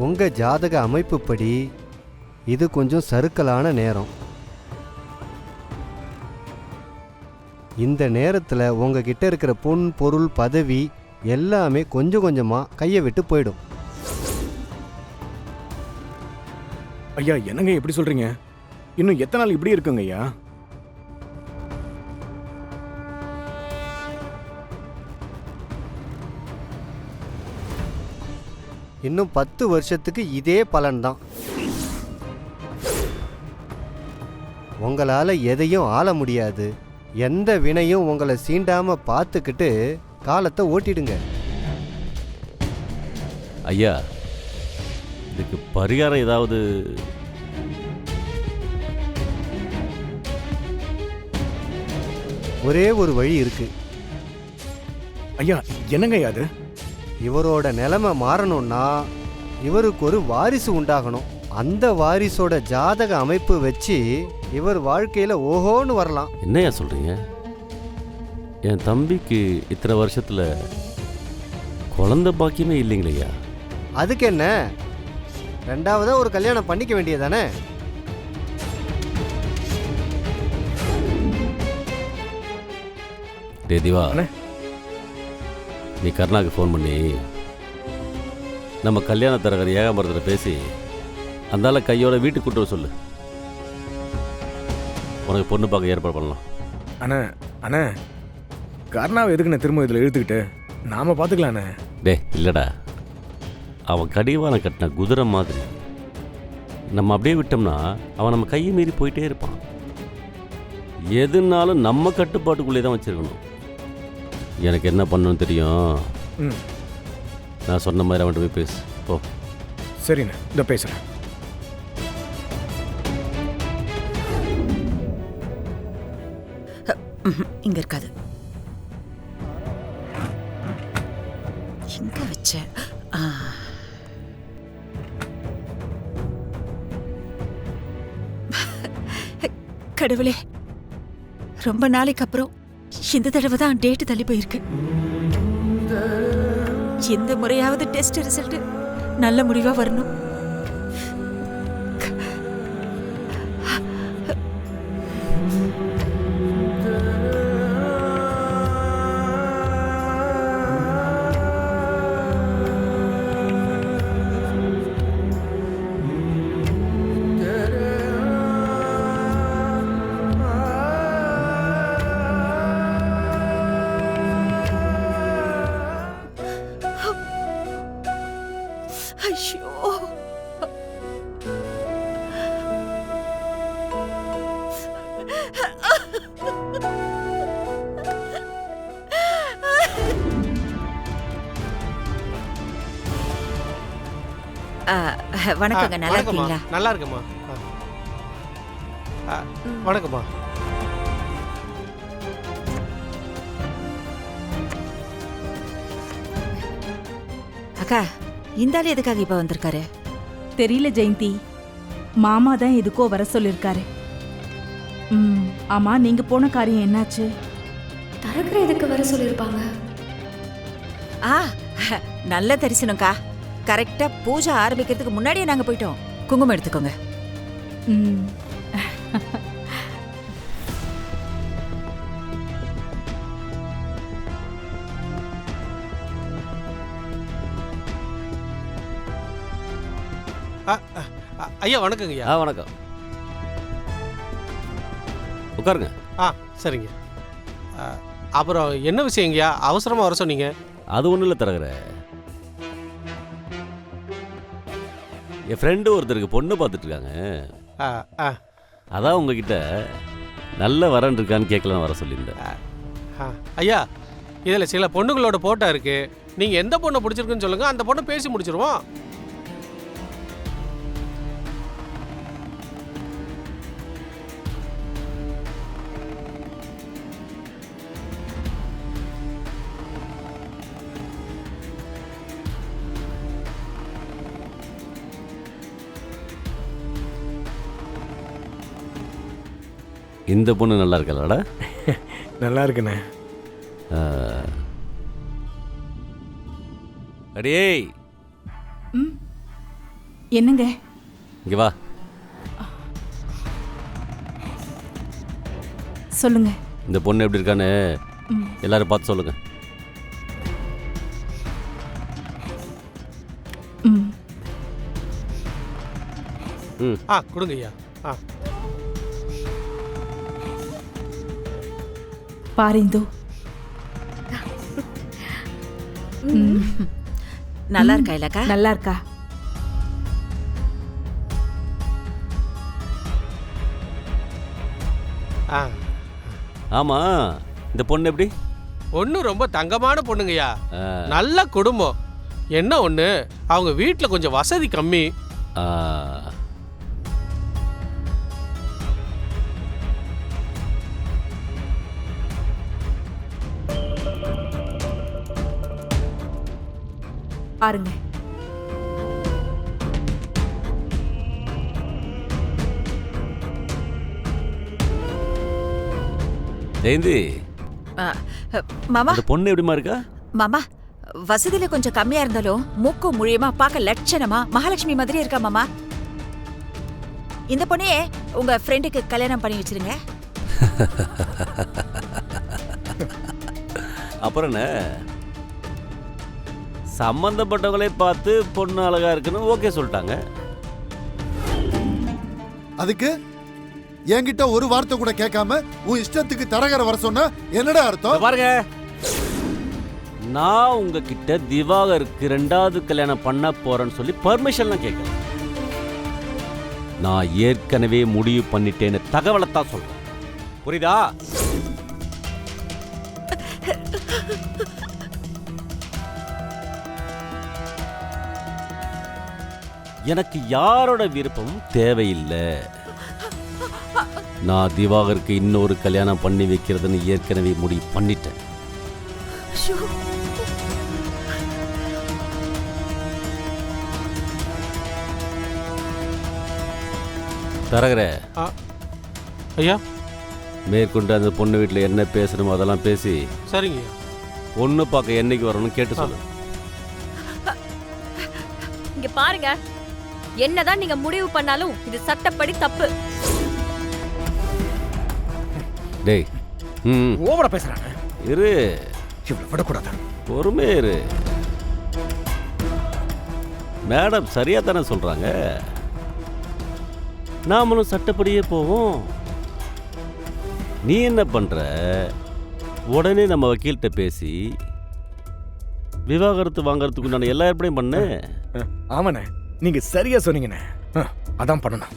உங்கள் ஜாதக அமைப்புப்படி இது கொஞ்சம் சறுக்கலான நேரம். இந்த நேரத்தில் உங்ககிட்ட இருக்கிற பொன் பொருள் பதவி எல்லாமே கொஞ்சம் கொஞ்சமாக கையை விட்டு போயிடும். ஐயா என்னங்க எப்படி சொல்றீங்க? இன்னும் எத்தனை நாள் இப்படி இருக்குங்க ஐயா? இன்னும் 10 வருஷத்துக்கு இதே பலன்தான். உங்களால் எதையும் ஆள முடியாது. எந்த வினையும் உங்களை சீண்டாம பார்த்துக்கிட்டு காலத்தை ஓட்டிடுங்க. ஐயா, இதுக்கு பரிகாரம் ஏதாவது? ஒரே ஒரு வழி இருக்கு. ஐயா என்னங்க ஐயா அது? இவரோட நிலைமை மாறணும்னா இவருக்கு ஒரு வாரிசு உண்டாகணும். அந்த வாரிசோட ஜாதக அமைப்பு வச்சு இவர் வாழ்க்கையில் ஓஹோன்னு வரலாம். என்னையா சொல்கிறீங்க? என் தம்பிக்கு இத்தனை வருஷத்தில் குழந்தை பாக்கியமே இல்லைங்களையா? அதுக்கு என்ன, ரெண்டாவதா ஒரு கல்யாணம் பண்ணிக்க வேண்டியதானே? டே திவா, நீ கருணாவுக்கு ஃபோன் பண்ணி நம்ம கல்யாண தரகர் ஏகாம்பரத்தில் பேசி அந்தால கையோட வீட்டுக்கு கூட்டு வர சொல்லு. உனக்கு பொண்ணு பார்க்க ஏற்பாடு பண்ணலாம். அண்ணா அண்ணா, கர்ணாவை எதுக்குண்ணே திரும்ப இதில் இழுத்துக்கிட்டு? நாம பார்த்துக்கலாண்ணே. டே இல்லைடா, அவன் கடிவான கட்டின குதிரை மாதிரி. நம்ம அப்படியே விட்டோம்னா அவன் நம்ம கையை மீறி போயிட்டே இருப்பான். எதுனாலும் நம்ம கட்டுப்பாட்டுக்குள்ளே தான் வச்சுருக்கணும். எனக்கு என்ன பண்ணணும்னு தெரியும். நான் சொன்ன மாதிரி அவன்கிட்ட போய் பேசு போ. சரிண்ணே, இதை பேசுகிறேன். இங்க இருக்காது. எங்க வச்ச? கடவுளே, ரொம்ப நாளைக்கு அப்புறம் இந்த தடவை தான் டேட்டு தள்ளி போயிருக்கு. எந்த முறையாவது டெஸ்ட் ரிசல்ட் நல்ல முடிவா வரணும். ஐயோ, வணக்கங்க. நல்லா இருக்கீங்களா? நல்லா இருக்குமா. வணக்கம்மா. அக்கா, இந்த ஆள் எதுக்காக இப்ப வந்திருக்காரு? தெரியல ஜெயந்தி, மாமா தான் எதுக்கோ வர சொல்லிருக்காரு. ஆமா, நீங்க போன காரியம் என்னாச்சு? தரகர் எதுக்கு வர சொல்லிருப்பாங்க? நல்ல தரிசனம்க்கா. கரெக்டா பூஜை ஆரம்பிக்கிறதுக்கு முன்னாடியே நாங்க போயிட்டோம். குங்குமம் எடுத்துக்கோங்க. ஐயா வணக்கங்க ஐயா. வணக்கம். உட்காருங்க. சரிங்க. அப்புறம் என்ன விஷயங்கய்யா, அவசரமாக வர சொன்னீங்க? அது ஒன்றும் இல்லை தரகர, என் ஃப்ரெண்டு ஒருத்தருக்கு பொண்ணு பார்த்துட்டு இருக்காங்க. அதான் உங்ககிட்ட நல்ல வரன் இருக்கான்னு கேட்கலாம் வர சொல்லியிருந்தேன். ஐயா, இதில் சில பொண்ணுங்களோட போட்டோ இருக்கு. நீங்கள் எந்த பொண்ணை பிடிச்சிருக்குன்னு சொல்லுங்க, அந்த பொண்ணை பேசி முடிச்சிருவோம். இந்த பொண்ணு நல்லா இருக்கலாடா? நல்லா இருக்குண்ணே. அடேய், என்னங்க? இங்கே வா. சொல்லுங்க. இந்த பொண்ணு எப்படி இருக்கான்னு எல்லாரும் பார்த்து சொல்லுங்க. ம். கொடுங்க ஐயா. பாரு இந்து. நல்லா இருக்கா இல்லக்கா? நல்லா இருக்கா? ஆமாம், இந்த பொண்ணு எப்படி? பொண்ணு ரொம்ப தங்கமான பொண்ணுங்கய்யா. நல்ல குடும்பம். என்ன ஒன்று, அவங்க வீட்டில் கொஞ்சம் வசதி கம்மி. ஆ, பாருங்க. ஜெயந்தி, மாமா, இந்த பொண்ணு எப்படிமா இருக்கா? மாமா, வசதியில கொஞ்சம் கம்மியா இருந்தாலும் மூக்கு முழியமா பார்க்க லட்சணமா மகாலட்சுமி மாதிரி இருக்கா மாமா. இந்த பொண்ணையே உங்க ஃப்ரெண்டுக்கு கல்யாணம் பண்ணி வச்சிருங்க. அப்புறம் என்ன, சம்பந்தப்பட்டவங்களே பார்த்து பொண்ணு அழகா இருக்குன்னு ஓகே சொல்லிட்டாங்க. அதுக்கு என்கிட்ட ஒரு வார்த்தை கூட கேட்காம உன் இஷ்டத்துக்கு தரகரை வர சொன்னா என்னடா அர்த்தம்? பாருங்க, நான் உங்ககிட்ட திவாகருக்கு 2வது கல்யாணம் பண்ண போறேன்னு சொல்லி பர்மிஷன்லாம் கேட்கல. நான் ஏற்கனவே முடிவு பண்ணிட்டேன்னு தகவலைத்தான் சொல்றேன். புரியுதா? எனக்கு யாரோட விருப்பமும் தேவையில்லை. நான் திவாகருக்கு இன்னொரு கல்யாணம் பண்ணி வைக்கிறதுன்னு ஏற்கனவே முடிவு பண்ணிட்டேன். தரகர ஐயா, மேற்கொண்டு அந்த பொண்ணு வீட்டில் என்ன பேசணுமோ அதெல்லாம் பேசி, சரிங்க. பொண்ணு பார்க்க என்னைக்கு வரணும்னு கேட்டு சொல்லு. இங்க பாருங்க, என்னதான் நீங்க முடிவு பண்ணாலும் இது சட்டப்படி தப்பு. டேய், ஓவரா பேசுறாங்க. இரு, இவ்வளவு விடக்கூடாது. பொறுமையா இரு. மேடம் சரியா தானே சொல்றாங்க. நாமளும் சட்டப்படியே போவோம். நீ என்ன பண்ற, உடனே நம்ம வக்கீல்கிட்ட பேசி விவாகரத்து வாங்கறதுக்கு நான் எல்லா ஏற்பாடையும் பண்ண. ஆமாண்ணே, நீங்க சரியா சொன்னீங்கண்ணே. அதான் பண்ணணும்.